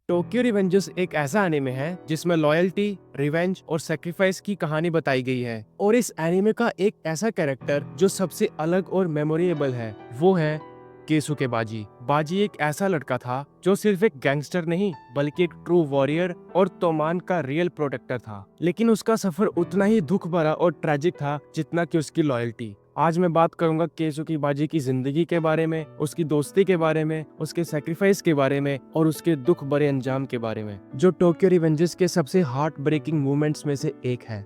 Tokyo Revengers एक ऐसा anime है जिसमें लॉयल्टी, रिवेंज और सेक्रीफाइस की कहानी बताई गई है। और इस एनिमे का एक ऐसा कैरेक्टर जो सबसे अलग और मेमोरेबल है वो है केसुके बाजी। बाजी एक ऐसा लड़का था जो सिर्फ एक गैंगस्टर नहीं बल्कि एक ट्रू वॉरियर और तोमान का रियल प्रोटेक्टर था। लेकिन उसका सफर उतना ही दुख भरा और ट्रेजिक था जितना कि उसकी लॉयल्टी। आज मैं बात करूंगा केसुके बाजी की जिंदगी के बारे में, उसकी दोस्ती के बारे में, उसके सैक्रिफाइस के बारे में और उसके दुख भरे अंजाम के बारे में, जो टोक्यो रिवेंजर्स के सबसे हार्ट ब्रेकिंग मूवमेंट्स में से एक है।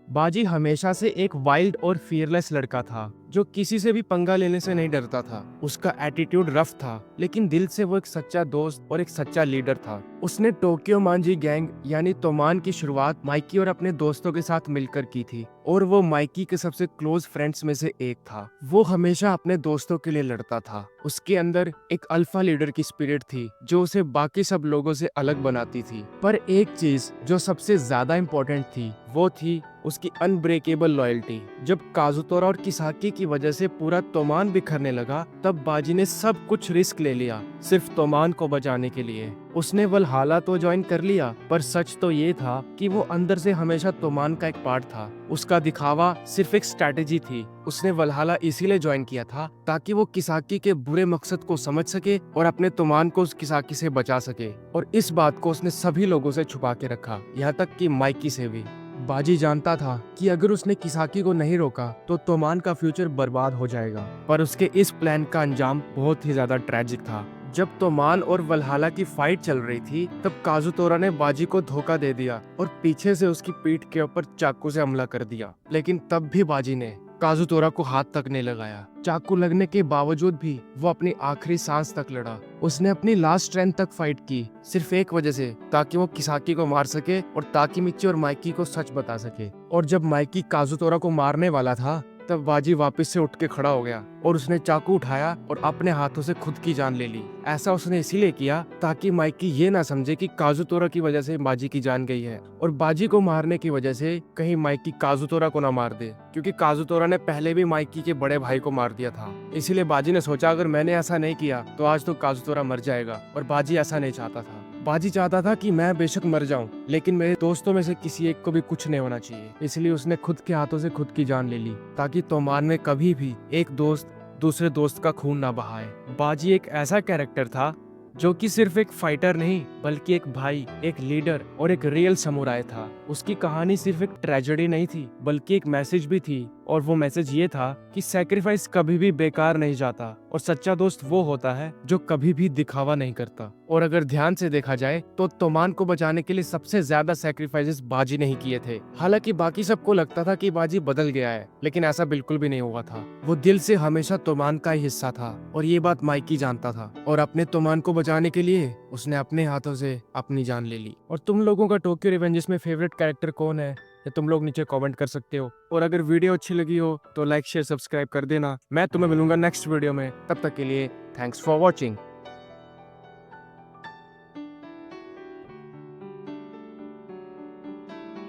बाजी हमेशा से एक वाइल्ड और फियरलेस लड़का था जो किसी से भी पंगा लेने से नहीं डरता था। उसका एटीट्यूड रफ था लेकिन दिल से वो एक सच्चा दोस्त और एक सच्चा लीडर था। उसने टोक्यो मांजी गैंग यानी तोमान की शुरुआत माइकी और अपने दोस्तों के साथ मिलकर की थी और वो माइकी के सबसे क्लोज फ्रेंड्स में से एक था। वो हमेशा अपने दोस्तों के लिए लड़ता था। उसके अंदर एक अल्फा लीडर की स्पिरिट थी जो उसे बाकी सब लोगों से अलग बनाती थी। पर एक चीज जो सबसे ज्यादा इम्पोर्टेंट थी वो थी उसकी अनब्रेकेबल लॉयल्टी। जब काजुतोरा और किसाकी की वजह से पूरा तोमान बिखरने लगा तब बाजी ने सब कुछ रिस्क ले लिया सिर्फ तोमान को बचाने के लिए। उसने वलहाला तो ज्वाइन कर लिया पर सच तो ये था कि वो अंदर से हमेशा तोमान का एक पार्ट था। उसका दिखावा सिर्फ एक स्ट्रैटेजी थी। उसने वलहाला इसीलिए ज्वाइन किया था ताकि वो किसाकी के बुरे मकसद को समझ सके और अपने तोमान को उस किसाकी से बचा सके। और इस बात को उसने सभी लोगों से छुपा के रखा, यहाँ तक कि माइकी से भी। बाजी जानता था कि अगर उसने किसाकी को नहीं रोका तो तोमान का फ्यूचर बर्बाद हो जाएगा। पर उसके इस प्लान का अंजाम बहुत ही ज्यादा ट्रेजिक था। जब तोमान और वलहाला की फाइट चल रही थी तब काजुतोरा ने बाजी को धोखा दे दिया और पीछे से उसकी पीठ के ऊपर चाकू से हमला कर दिया। लेकिन तब भी बाजी ने काजुतोरा को हाथ तक नहीं लगाया। चाकू लगने के बावजूद भी वो अपनी आखिरी सांस तक लड़ा। उसने अपनी लास्ट स्ट्रेंथ तक फाइट की सिर्फ एक वजह से, ताकि वो किसाकी को मार सके और ताकि मिच्ची और माइकी को सच बता सके। और जब माइकी काजुतोरा को मारने वाला था तब बाजी वापस से उठ के खड़ा हो गया और उसने चाकू उठाया और अपने हाथों से खुद की जान ले ली। ऐसा उसने इसीलिए किया ताकि माइकी ये ना समझे कि काजुतोरा की वजह से बाजी की जान गई है और बाजी को मारने की वजह से कहीं माइकी काजुतोरा को ना मार दे, क्योंकि काजुतोरा ने पहले भी माइकी के बड़े भाई को मार दिया था। इसीलिए बाजी ने सोचा अगर मैंने ऐसा नहीं किया तो आज तो काजुतोरा मर जाएगा, और बाजी ऐसा नहीं चाहता था। बाजी चाहता था कि मैं बेशक मर जाऊं लेकिन मेरे दोस्तों में से किसी एक को भी कुछ नहीं होना चाहिए। इसलिए उसने खुद के हाथों से खुद की जान ले ली ताकि तोमान में कभी भी एक दोस्त दूसरे दोस्त का खून ना बहाए। बाजी एक ऐसा कैरेक्टर था जो कि सिर्फ एक फाइटर नहीं बल्कि एक भाई, एक लीडर और एक रियल समुराय था। उसकी कहानी सिर्फ एक ट्रेजेडी नहीं थी बल्कि एक मैसेज भी थी, और वो मैसेज ये था कि सैक्रिफाइस कभी भी बेकार नहीं जाता और सच्चा दोस्त वो होता है जो कभी भी दिखावा नहीं करता। और अगर ध्यान से देखा जाए तो तोमान को बचाने के लिए सबसे ज्यादा सैक्रिफाइसेस बाजी नहीं किए थे। हालांकि बाकी सबको लगता था कि बाजी बदल गया है, लेकिन ऐसा बिल्कुल भी नहीं हुआ था। वो दिल से हमेशा तोमान का ही हिस्सा था और ये बात माइकी जानता था, और अपने तोमान को बचाने के लिए उसने अपने हाथों से अपनी जान ले ली। और तुम लोगों का टोक्यो रिवेंजर्स में फेवरेट कैरेक्टर कौन है ये तुम लोग नीचे कमेंट कर सकते हो। और अगर वीडियो अच्छी लगी हो तो लाइक शेयर सब्सक्राइब कर देना। मैं तुम्हें मिलूंगा नेक्स्ट वीडियो में, तब तक के लिए थैंक्स फॉर वॉचिंग।